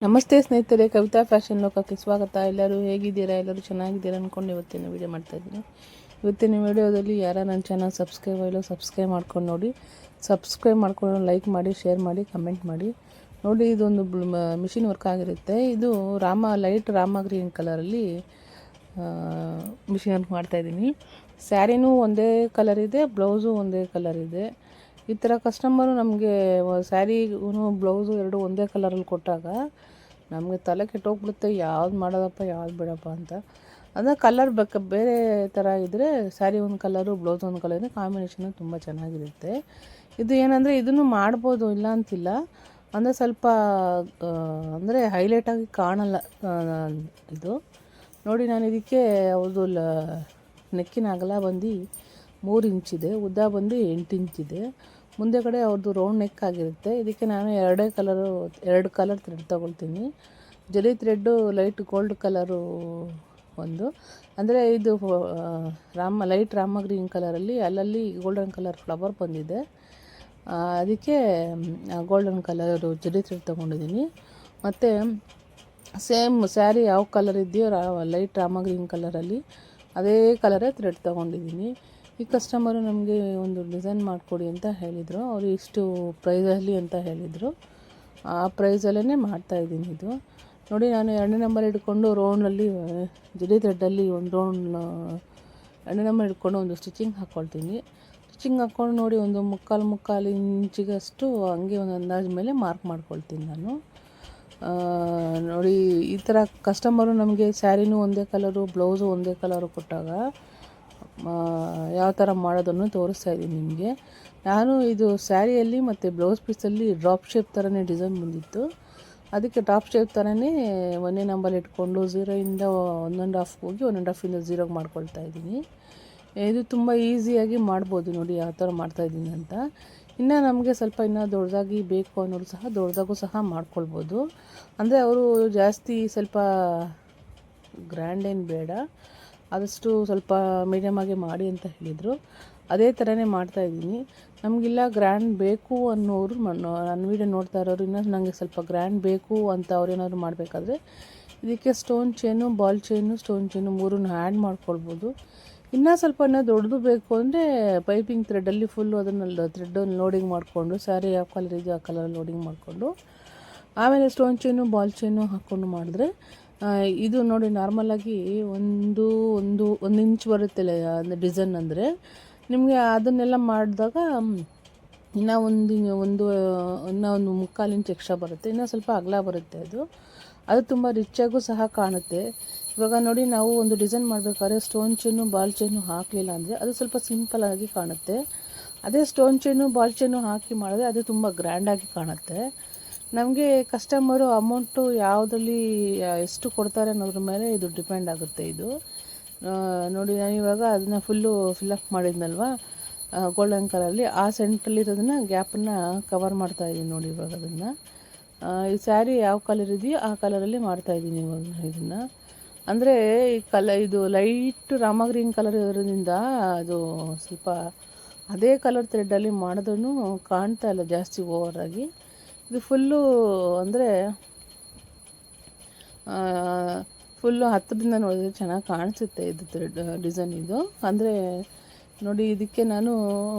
ನಮಸ್ತೆ ಸ್ನೇಹಿತರೆ, ಕವಿತಾ ಫ್ಯಾಷನ್ ಲೋಕಕ್ಕೆ ಸ್ವಾಗತ. ಎಲ್ಲರೂ ಹೇಗಿದ್ದೀರಾ? ಎಲ್ಲರೂ ಚೆನ್ನಾಗಿದ್ದೀರಾ ಅಂದ್ಕೊಂಡು ಇವತ್ತಿನ ವೀಡಿಯೋ ಮಾಡ್ತಾಯಿದ್ದೀನಿ. ಇವತ್ತಿನ ವೀಡಿಯೋದಲ್ಲಿ ಯಾರ ನನ್ನ ಚಾನಲ್ ಸಬ್ಸ್ಕ್ರೈಬ್ ಆಗಿಲ್ಲ ಸಬ್ಸ್ಕ್ರೈಬ್ ಮಾಡ್ಕೊಂಡು ನೋಡಿ. ಸಬ್ಸ್ಕ್ರೈಬ್ ಮಾಡ್ಕೊಂಡು ಲೈಕ್ ಮಾಡಿ, ಶೇರ್ ಮಾಡಿ, ಕಮೆಂಟ್ ಮಾಡಿ. ನೋಡಿ, ಇದೊಂದು ಮಿಷಿನ್ ವರ್ಕ್ ಆಗಿರುತ್ತೆ. ಇದು ಲೈಟ್ ರಾಮ ಗ್ರೀನ್ ಕಲರಲ್ಲಿ ಮಿಷಿನ್ ವರ್ಕ್ ಮಾಡ್ತಾಯಿದ್ದೀನಿ. ಸ್ಯಾರಿನೂ ಒಂದೇ ಕಲರ್ ಇದೆ, ಬ್ಲೌಸು ಒಂದೇ ಕಲರ್ ಇದೆ. ಈ ಥರ ಕಸ್ಟಮರು ನಮಗೆ ಸ್ಯಾರಿಗೂ ಬ್ಲೌಸು ಎರಡು ಒಂದೇ ಕಲರಲ್ಲಿ ಕೊಟ್ಟಾಗ ನಮಗೆ ತಲೆ ಕೆಟ್ಟೋಗ್ಬಿಡುತ್ತೆ, ಯಾವ್ದು ಮಾಡೋದಪ್ಪ ಯಾವ್ದು ಬಿಡಪ್ಪ ಅಂತ. ಅಂದರೆ ಕಲರ್ ಬೇರೆ ಥರ ಇದ್ದರೆ ಸ್ಯಾರಿ ಒಂದು ಕಲರು, ಬ್ಲೌಸ್ ಒಂದು ಕಲರ್ ಇದ್ದರೆ ಕಾಂಬಿನೇಷನು ತುಂಬ ಚೆನ್ನಾಗಿರುತ್ತೆ. ಇದು ಏನಂದರೆ ಇದನ್ನು ಮಾಡ್ಬೋದು, ಇಲ್ಲ ಅಂತಿಲ್ಲ. ಅಂದರೆ ಸ್ವಲ್ಪ ಅಂದರೆ ಹೈಲೈಟಾಗಿ ಕಾಣಲ್ಲ ಇದು. ನೋಡಿ, ನಾನು ಇದಕ್ಕೆ ಅವ್ರದ್ದು ನೆಕ್ಕಿನ ಅಗಲ ಬಂದು 3 ಇಂಚಿದೆ, ಉದ್ದ ಬಂದು 8 ಇಂಚಿದೆ. ಮುಂದೆ ಕಡೆ ಅವ್ರದ್ದು ರೌಂಡ್ ನೆಕ್ ಆಗಿರುತ್ತೆ. ಇದಕ್ಕೆ ನಾನು 2 ಕಲರ್ ಥ್ರೆಡ್ ತೊಗೊಳ್ತೀನಿ. ಜರಿ ಥ್ರೆಡ್ಡು ಲೈಟ್ ಗೋಲ್ಡ್ ಕಲರು ಒಂದು, ಅಂದರೆ ಇದು ಲೈಟ್ ರಾಮ ಗ್ರೀನ್ ಕಲರಲ್ಲಿ ಅಲ್ಲಲ್ಲಿ ಗೋಲ್ಡನ್ ಕಲರ್ ಫ್ಲವರ್ ಬಂದಿದೆ. ಅದಕ್ಕೆ ಗೋಲ್ಡನ್ ಕಲರು ಜರಿ ಥ್ರೆಡ್ ತೊಗೊಂಡಿದ್ದೀನಿ. ಮತ್ತು ಸೇಮ್ ಸ್ಯಾರಿ ಯಾವ ಕಲರ್ ಇದೆಯೋ ಲೈಟ್ ರಾಮ ಗ್ರೀನ್ ಕಲರಲ್ಲಿ ಅದೇ ಕಲರೇ ಥ್ರೆಡ್ ತೊಗೊಂಡಿದ್ದೀನಿ. ಈ ಕಸ್ಟಮರು ನಮಗೆ ಒಂದು ಡಿಸೈನ್ ಮಾಡಿಕೊಡಿ ಅಂತ ಹೇಳಿದರು. ಅವರು ಇಷ್ಟು ಪ್ರೈಸಲ್ಲಿ ಅಂತ ಹೇಳಿದರು. ಆ ಪ್ರೈಸಲ್ಲೇ ಮಾಡ್ತಾಯಿದ್ದೀನಿ. ಇದು ನೋಡಿ, ನಾನು 2 ನಂಬರ್ ಹಿಡ್ಕೊಂಡು ರೌಂಡಲ್ಲಿ ಜರಿ ಥ್ರೆಡ್ಡಲ್ಲಿ ಒಂದು ರೌಂಡ್ 2 ನಂಬರ್ ಹಿಡ್ಕೊಂಡು ಒಂದು ಸ್ಟಿಚಿಂಗ್ ಹಾಕ್ಕೊಳ್ತೀನಿ. ಸ್ಟಿಚಿಂಗ್ ಹಾಕ್ಕೊಂಡು ನೋಡಿ, ಒಂದು ಮುಕ್ಕಾಲು ಇಂಚಿಗಷ್ಟು ಹಂಗೆ ಒಂದು ಅಂದಾಜು ಮೇಲೆ ಮಾರ್ಕ್ ಮಾಡ್ಕೊಳ್ತೀನಿ ನಾನು. ನೋಡಿ, ಈ ಥರ ಕಸ್ಟಮರು ನಮಗೆ ಸ್ಯಾರಿನೂ ಒಂದೇ ಕಲರು, ಬ್ಲೌಸು ಒಂದೇ ಕಲರು ಕೊಟ್ಟಾಗ ಯಾವ ಥರ ಮಾಡೋದನ್ನು ತೋರಿಸ್ತಾ ಇದ್ದೀನಿ ನಿಮಗೆ. ನಾನು ಇದು ಸ್ಯಾರಿಯಲ್ಲಿ ಮತ್ತು ಬ್ಲೌಸ್ ಪೀಸಲ್ಲಿ ಡ್ರಾಪ್ ಶೇಪ್ ಥರನೇ ಡಿಸೈನ್ ಬಂದಿತ್ತು. ಅದಕ್ಕೆ ಡ್ರಾಪ್ ಶೇಪ್ ಥರನೇ 1ನೇ ನಂಬರ್ ಇಟ್ಕೊಂಡು 0ಇಂದ 1.5 ಹೋಗಿ 1.5ಇಂದ 0ಗೆ ಮಾಡ್ಕೊಳ್ತಾ ಇದ್ದೀನಿ. ಇದು ತುಂಬ ಈಸಿಯಾಗಿ ಮಾಡ್ಬೋದು. ನೋಡಿ ಯಾವ ಥರ ಮಾಡ್ತಾಯಿದ್ದೀನಿ ಅಂತ. ಇನ್ನು ನಮಗೆ ಸ್ವಲ್ಪ ಇನ್ನೂ ದೊಡ್ಡದಾಗಿ ಬೇಕು ಅನ್ನೋರು ಸಹ ದೊಡ್ಡದಾಗೂ ಸಹ ಮಾಡ್ಕೊಳ್ಬೋದು. ಅಂದರೆ ಅವರು ಜಾಸ್ತಿ ಸ್ವಲ್ಪ ಗ್ರ್ಯಾಂಡ್ ಏನು ಬೇಡ, ಆದಷ್ಟು ಸ್ವಲ್ಪ ಮೀಡಿಯಮಾಗಿ ಮಾಡಿ ಅಂತ ಹೇಳಿದರು. ಅದೇ ಥರನೇ ಮಾಡ್ತಾಯಿದ್ದೀನಿ. ನಮಗಿಲ್ಲ ಗ್ರ್ಯಾಂಡ್ ಬೇಕು ಅನ್ನೋರು, ನನ್ನ ವೀಡಿಯೋ ನೋಡ್ತಾ ಇರೋರು ಇನ್ನೂ ನನಗೆ ಸ್ವಲ್ಪ ಗ್ರ್ಯಾಂಡ್ ಬೇಕು ಅಂತ ಅವ್ರೇನಾದ್ರು ಮಾಡಬೇಕಾದ್ರೆ ಇದಕ್ಕೆ stone chain, ball chain, stone chain 3 add ಮಾಡ್ಕೊಳ್ಬೋದು. ಇನ್ನೂ ದೊಡ್ಡದು ಬೇಕು ಅಂದರೆ ಪೈಪಿಂಗ್ ಥ್ರೆಡ್ಡಲ್ಲಿ ಫುಲ್ಲು ಅದನ್ನು ಥ್ರೆಡ್ಡನ್ನು ಲೋಡಿಂಗ್ ಮಾಡಿಕೊಂಡು ಸ್ಯಾರಿ ಯಾವ ಕಲರ್ ಇದೆಯೋ ಆ ಕಲರ್ ಲೋಡಿಂಗ್ ಮಾಡಿಕೊಂಡು ಆಮೇಲೆ ಸ್ಟೋನ್ ಚೈನು, ಬಾಲ್ ಚೈನು ಹಾಕ್ಕೊಂಡು ಮಾಡಿದ್ರೆ ಇದು ನೋಡಿ ನಾರ್ಮಲಾಗಿ ಒಂದು ಇಂಚ್ ಬರುತ್ತೆ ಅಂದರೆ ಡಿಸೈನ್. ಅಂದರೆ ನಿಮಗೆ ಅದನ್ನೆಲ್ಲ ಮಾಡಿದಾಗ ಇನ್ನೂ ಒಂದು ಮುಕ್ಕಾಲು ಇಂಚ್ ಎಕ್ಸ್ಟ್ರಾ ಬರುತ್ತೆ, ಇನ್ನೂ ಸ್ವಲ್ಪ ಅಗಲ ಬರುತ್ತೆ. ಅದು ತುಂಬ ರಿಚ್ಚಾಗೂ ಸಹ ಕಾಣುತ್ತೆ. ಇವಾಗ ನೋಡಿ, ನಾವು ಒಂದು ಡಿಸೈನ್ ಮಾಡಬೇಕಾದ್ರೆ ಸ್ಟೋನ್ ಚೈನು, ಬಾಲ್ ಚೈನು ಹಾಕಲಿಲ್ಲ ಅಂದರೆ ಅದು ಸ್ವಲ್ಪ ಸಿಂಪಲಾಗಿ ಕಾಣುತ್ತೆ. ಅದೇ ಸ್ಟೋನ್ ಚೈನು, ಬಾಲ್ ಚೈನು ಹಾಕಿ ಮಾಡಿದ್ರೆ ಅದು ತುಂಬ ಗ್ರ್ಯಾಂಡಾಗಿ ಕಾಣುತ್ತೆ. ನಮಗೆ ಕಸ್ಟಮರು ಅಮೌಂಟು ಯಾವುದಲ್ಲಿ ಎಷ್ಟು ಕೊಡ್ತಾರೆ ಅನ್ನೋದ್ರ ಮೇಲೆ ಇದು ಡಿಪೆಂಡ್ ಆಗುತ್ತೆ. ಇದು ನೋಡಿ, ನಾನು ಇವಾಗ ಅದನ್ನು ಫುಲ್ಲು ಫಿಲ್ಲಪ್ ಮಾಡಿದ್ನಲ್ವ ಗೋಲ್ಡನ್ ಕಲರಲ್ಲಿ, ಆ ಸೆಂಟ್ರಲ್ಲಿರೋದನ್ನು ಗ್ಯಾಪನ್ನು ಕವರ್ ಮಾಡ್ತಾಯಿದ್ದೀನಿ. ನೋಡಿ, ಇವಾಗ ಅದನ್ನು ಈ ಸ್ಯಾರಿ ಯಾವ ಕಲರ್ ಇದೆಯೋ ಆ ಕಲರಲ್ಲಿ ಮಾಡ್ತಾಯಿದ್ದೀನಿ ಇವಾಗ ಇದನ್ನು. ಅಂದರೆ ಇದು ಲೈಟ್ ರಾಮ ಗ್ರೀನ್ ಕಲರ್ ಇರೋದ್ರಿಂದ ಅದು ಸ್ವಲ್ಪ ಅದೇ ಕಲರ್ ಥ್ರೆಡ್ಡಲ್ಲಿ ಮಾಡಿದ್ರೂ ಕಾಣ್ತಾ ಇಲ್ಲ ಜಾಸ್ತಿ ಓವರಾಗಿ. ಇದು ಫುಲ್ಲು ಅಂದರೆ ಫುಲ್ಲು ಹತ್ತಿರದಿಂದ ನೋಡಿದ್ರೆ ಚೆನ್ನಾಗಿ ಕಾಣಿಸುತ್ತೆ ಇದು ಥ್ರೆಡ್ ಡಿಸೈನ್. ಇದು ಅಂದರೆ ನೋಡಿ, ಇದಕ್ಕೆ ನಾನು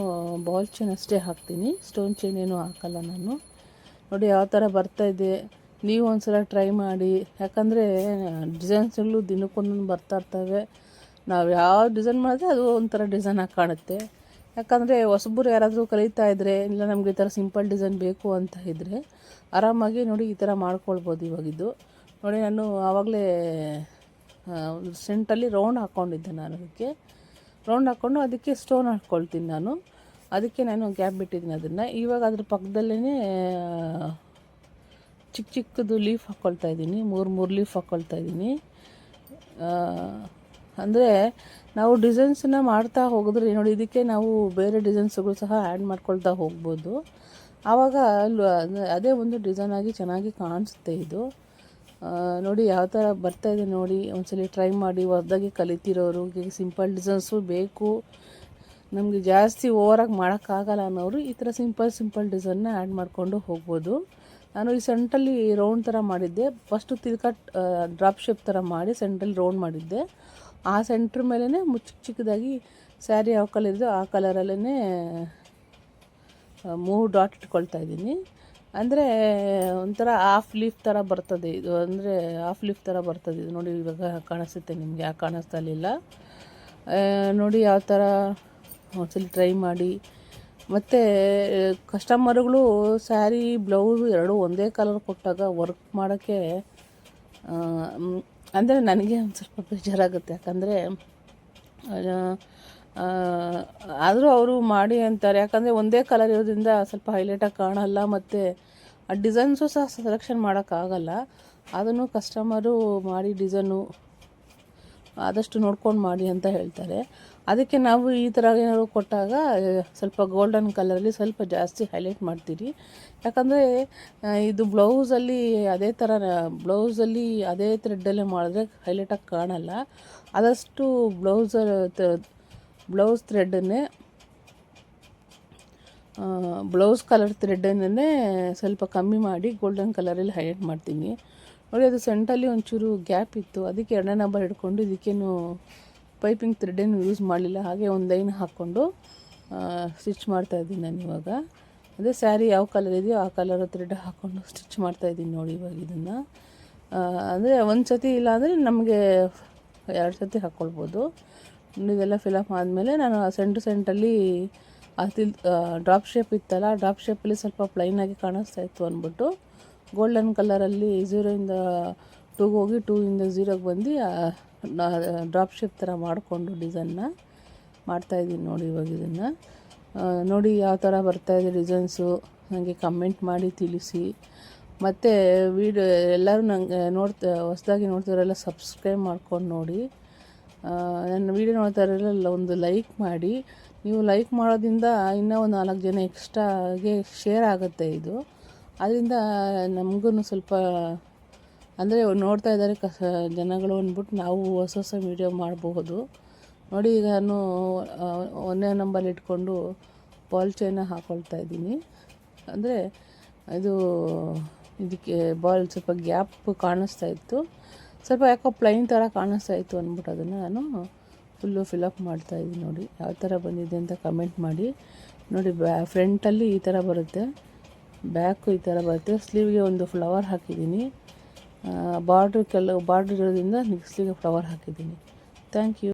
ಬಾಲ್ ಚೈನ್ ಅಷ್ಟೇ ಹಾಕ್ತೀನಿ, ಸ್ಟೋನ್ ಚೈನ್ ಏನೂ ಹಾಕಲ್ಲ ನಾನು. ನೋಡಿ ಯಾವ ಥರ ಬರ್ತಾಯಿದೆ. ನೀವು ಒಂದ್ಸಲ ಟ್ರೈ ಮಾಡಿ. ಯಾಕಂದರೆ ಡಿಸೈನ್ಸ್ಗಳು ದಿನಕ್ಕೊಂದೊಂದು ಬರ್ತಾ ಇರ್ತವೆ. ನಾವು ಯಾವ ಡಿಸೈನ್ ಮಾಡಿದ್ರೆ ಅದು ಒಂಥರ ಡಿಸೈನಾಗಿ ಕಾಣುತ್ತೆ. ಯಾಕಂದರೆ ಹೊಸಬರು ಯಾರಾದರೂ ಕಲಿತಾ ಇದ್ದರೆ, ಇಲ್ಲ ನಮಗೆ ಈ ಥರ ಸಿಂಪಲ್ ಡಿಸೈನ್ ಬೇಕು ಅಂತ ಇದ್ದರೆ ಆರಾಮಾಗಿ ನೋಡಿ ಈ ಥರ ಮಾಡ್ಕೊಳ್ಬೋದು. ಇವಾಗಿದ್ದು ನೋಡಿ, ನಾನು ಆವಾಗಲೇ ಸೆಂಟಲ್ಲಿ ರೌಂಡ್ ಹಾಕ್ಕೊಂಡಿದ್ದೆ. ನಾನು ಅದಕ್ಕೆ ರೌಂಡ್ ಹಾಕ್ಕೊಂಡು ಅದಕ್ಕೆ ಸ್ಟೋನ್ ಹಾಕ್ಕೊಳ್ತೀನಿ ನಾನು. ಅದಕ್ಕೆ ನಾನು ಗ್ಯಾಪ್ ಬಿಟ್ಟಿದ್ದೀನಿ ಅದನ್ನು. ಇವಾಗ ಅದ್ರ ಪಕ್ಕದಲ್ಲೇ ಚಿಕ್ಕದು ಲೀಫ್ ಹಾಕ್ಕೊಳ್ತಾ ಇದ್ದೀನಿ, 3 ಲೀಫ್ ಹಾಕ್ಕೊಳ್ತಾ ಇದ್ದೀನಿ. ಅಂದರೆ ನಾವು ಡಿಸೈನ್ಸನ್ನ ಮಾಡ್ತಾ ಹೋಗಿದ್ರೆ ನೋಡಿ, ಇದಕ್ಕೆ ನಾವು ಬೇರೆ ಡಿಸೈನ್ಸ್ಗಳು ಸಹ ಆ್ಯಡ್ ಮಾಡ್ಕೊಳ್ತಾ ಹೋಗ್ಬೋದು. ಆವಾಗ ಅದೇ ಒಂದು ಡಿಸೈನಾಗಿ ಚೆನ್ನಾಗಿ ಕಾಣಿಸುತ್ತೆ. ಇದು ನೋಡಿ ಯಾವ ಥರ ಬರ್ತಾಯಿದೆ ನೋಡಿ. ಒಂದ್ಸಲ ಟ್ರೈ ಮಾಡಿ. ಹೊಸದಾಗಿ ಕಲಿತಿರೋರು, ಈಗ ಸಿಂಪಲ್ ಡಿಸೈನ್ಸು ಬೇಕು, ನಮಗೆ ಜಾಸ್ತಿ ಓವರಾಗಿ ಮಾಡೋಕ್ಕಾಗಲ್ಲ ಅನ್ನೋರು ಈ ಥರ ಸಿಂಪಲ್ ಡಿಸೈನ್ನ ಆ್ಯಡ್ ಮಾಡಿಕೊಂಡು ಹೋಗ್ಬೋದು. ನಾನು ಈ ಸೆಂಟ್ರಲ್ಲಿ ರೌಂಡ್ ಥರ ಮಾಡಿದ್ದೆ. ಫಸ್ಟು ಡ್ರಾಪ್ ಶೇಪ್ ಥರ ಮಾಡಿ ಸೆಂಟ್ರಲ್ಲಿ ರೌಂಡ್ ಮಾಡಿದ್ದೆ. ಆ ಸೆಂಟ್ರ್ ಮೇಲೇ ಚಿಕ್ಕದಾಗಿ ಸ್ಯಾರಿ ಯಾವ ಕಲರ್ ಇದೆಯೋ ಆ ಕಲರಲ್ಲೇ 3 ಡಾಟ್ ಇಟ್ಕೊಳ್ತಾ ಇದ್ದೀನಿ. ಅಂದರೆ ಒಂಥರ ಹಾಫ್ ಲೀಫ್ ಥರ ಬರ್ತದೆ ಇದು, ಅಂದರೆ ಹಾಫ್ ಲೀಫ್ ಥರ ಬರ್ತದೆ ಇದು. ನೋಡಿ ಇವಾಗ ಕಾಣಿಸುತ್ತೆ ನಿಮಗೆ, ಯಾಕೆ ಕಾಣಿಸ್ತಾ ಇರಲಿಲ್ಲ ನೋಡಿ ಯಾವ ಥರ ಒಂದ್ಸಲಿ ಟ್ರೈ ಮಾಡಿ. ಮತ್ತು ಕಸ್ಟಮರ್ಗಳು ಸ್ಯಾರಿ ಬ್ಲೌಸು ಎರಡೂ ಒಂದೇ ಕಲರ್ ಕೊಟ್ಟಾಗ ವರ್ಕ್ ಮಾಡೋಕ್ಕೆ ಅಂದರೆ ನನಗೆ ಒಂದು ಸ್ವಲ್ಪ ಬೇಜಾರಾಗುತ್ತೆ. ಯಾಕಂದರೆ ಆದರೂ ಅವರು ಮಾಡಿ ಅಂತಾರೆ, ಯಾಕಂದರೆ ಒಂದೇ ಕಲರ್ ಇರೋದ್ರಿಂದ ಸ್ವಲ್ಪ ಹೈಲೈಟಾಗಿ ಕಾಣಲ್ಲ, ಮತ್ತು ಆ ಡಿಸೈನ್ಸು ಸಹ ಸೆಲೆಕ್ಷನ್ ಮಾಡೋಕ್ಕಾಗಲ್ಲ. ಅದನ್ನು ಕಸ್ಟಮರು ಮಾಡಿ ಡಿಸೈನು ಆದಷ್ಟು ನೋಡ್ಕೊಂಡು ಮಾಡಿ ಅಂತ ಹೇಳ್ತಾರೆ. ಅದಕ್ಕೆ ನಾವು ಈ ಥರ ಏನಾದ್ರು ಕೊಟ್ಟಾಗ ಸ್ವಲ್ಪ ಗೋಲ್ಡನ್ ಕಲರಲ್ಲಿ ಸ್ವಲ್ಪ ಜಾಸ್ತಿ ಹೈಲೈಟ್ ಮಾಡ್ತೀರಿ. ಯಾಕಂದರೆ ಇದು ಬ್ಲೌಸಲ್ಲಿ ಅದೇ ಥ್ರೆಡ್ಡಲ್ಲೇ ಮಾಡಿದ್ರೆ ಹೈಲೈಟಾಗಿ ಕಾಣಲ್ಲ. ಆದಷ್ಟು ಬ್ಲೌಸ್ ಥ್ರೆಡ್ಡನ್ನೇ ಬ್ಲೌಸ್ ಕಲರ್ ಥ್ರೆಡ್ಡನ್ನೇ ಸ್ವಲ್ಪ ಕಮ್ಮಿ ಮಾಡಿ ಗೋಲ್ಡನ್ ಕಲರಲ್ಲಿ ಹೈಲೈಟ್ ಮಾಡ್ತೀನಿ. ನೋಡಿ ಅದು ಸೆಂಟಲ್ಲಿ ಒಂಚೂರು ಗ್ಯಾಪ್ ಇತ್ತು, ಅದಕ್ಕೆ 2ನೇ ನಂಬರ್ ಹಿಡ್ಕೊಂಡು ಇದಕ್ಕೇನು ಪೈಪಿಂಗ್ ಥ್ರೆಡ್ಡೇನು ಯೂಸ್ ಮಾಡಲಿಲ್ಲ, ಹಾಗೆ ಒಂದು ಲೈನ್ ಹಾಕ್ಕೊಂಡು ಸ್ಟಿಚ್ ಮಾಡ್ತಾಯಿದ್ದೀನಿ ನಾನು ಇವಾಗ. ಅದೇ ಸ್ಯಾರಿ ಯಾವ ಕಲರ್ ಇದೆಯೋ ಆ ಕಲರ್ ಥ್ರೆಡ್ ಹಾಕ್ಕೊಂಡು ಸ್ಟಿಚ್ ಮಾಡ್ತಾಯಿದ್ದೀನಿ ನೋಡಿ ಇವಾಗ ಇದನ್ನು. ಅಂದರೆ ಒಂದು ಸತಿ ಇಲ್ಲ ಅಂದರೆ ನಮಗೆ 2 ಸತಿ ಹಾಕ್ಕೊಳ್ಬೋದು. ಇದೆಲ್ಲ ಫಿಲಪ್ ಆದಮೇಲೆ ನಾನು ಸೆಂಟಲ್ಲಿ ಡ್ರಾಪ್ ಶೇಪ್ ಇತ್ತಲ್ಲ, ಡ್ರಾಪ್ ಶೇಪಲ್ಲಿ ಸ್ವಲ್ಪ ಪ್ಲೈನಾಗಿ ಕಾಣಿಸ್ತಾ ಇತ್ತು ಅಂದ್ಬಿಟ್ಟು ಗೋಲ್ಡನ್ ಕಲರಲ್ಲಿ 0ಇಂದ 2ಗೆ ಹೋಗಿ 2ಇಂದ 0ಗೆ ಬಂದು ಡ್ರಾಪ್ ಶೇಪ್ ಥರ ಮಾಡಿಕೊಂಡು ಡಿಸೈನ್ನ ಮಾಡ್ತಾಯಿದ್ದೀನಿ ನೋಡಿ ಇವಾಗ ಇದನ್ನು. ನೋಡಿ ಯಾವ ಥರ ಬರ್ತಾಯಿದೆ ಡಿಸೈನ್ಸು ನನಗೆ ಕಮೆಂಟ್ ಮಾಡಿ ತಿಳಿಸಿ. ಮತ್ತು ಎಲ್ಲರೂ ನನಗೆ ಹೊಸ್ದಾಗಿ ನೋಡ್ತಿರೋರೆಲ್ಲ ಸಬ್ಸ್ಕ್ರೈಬ್ ಮಾಡ್ಕೊಂಡು ನೋಡಿ. ನನ್ನ ವೀಡಿಯೋ ನೋಡ್ತಾರೆಲ್ಲ ಒಂದು ಲೈಕ್ ಮಾಡಿ. ನೀವು ಲೈಕ್ ಮಾಡೋದ್ರಿಂದ ಇನ್ನೂ ಒಂದು 4 ಜನ ಎಕ್ಸ್ಟ್ರಾಗೆ ಶೇರ್ ಆಗುತ್ತೆ ಇದು. ಅದರಿಂದ ನಮಗೂ ಸ್ವಲ್ಪ ಅಂದರೆ ನೋಡ್ತಾ ಇದ್ದಾರೆ ಜನಗಳು ಅಂದ್ಬಿಟ್ಟು ನಾವು ಹೊಸ ವೀಡಿಯೋ ಮಾಡಬಹುದು. ನೋಡಿ ಈಗ ನಾನು 1ನೇ ನಂಬರ್ ಇಟ್ಕೊಂಡು ಬಾಲ್ ಚೈನ ಹಾಕ್ಕೊಳ್ತಾ ಇದ್ದೀನಿ. ಅಂದರೆ ಇದಕ್ಕೆ ಬಾಲ್ ಸ್ವಲ್ಪ ಗ್ಯಾಪ್ ಕಾಣಿಸ್ತಾ ಇತ್ತು, ಸ್ವಲ್ಪ ಯಾಕೋ ಪ್ಲೈನ್ ಥರ ಕಾಣಿಸ್ತಾ ಇತ್ತು ಅಂದ್ಬಿಟ್ಟು ಅದನ್ನು ನಾನು ಫುಲ್ಲು ಫಿಲಪ್ ಮಾಡ್ತಾಯಿದ್ದೀನಿ. ನೋಡಿ ಯಾವ ಥರ ಬಂದಿದೆ ಅಂತ ಕಮೆಂಟ್ ಮಾಡಿ. ನೋಡಿ ಫ್ರಂಟಲ್ಲಿ ಈ ಥರ ಬರುತ್ತೆ, ಬ್ಯಾಕು ಈ ಥರ ಬರುತ್ತೆ. ಸ್ಲೀವ್ಗೆ ಒಂದು ಫ್ಲವರ್ ಹಾಕಿದ್ದೀನಿ, ಬಾರ್ಡ್ರ್ ಇರೋದ್ರಿಂದ ಸ್ಲೀವ್ಗೆ ಫ್ಲವರ್ ಹಾಕಿದ್ದೀನಿ. Thank you.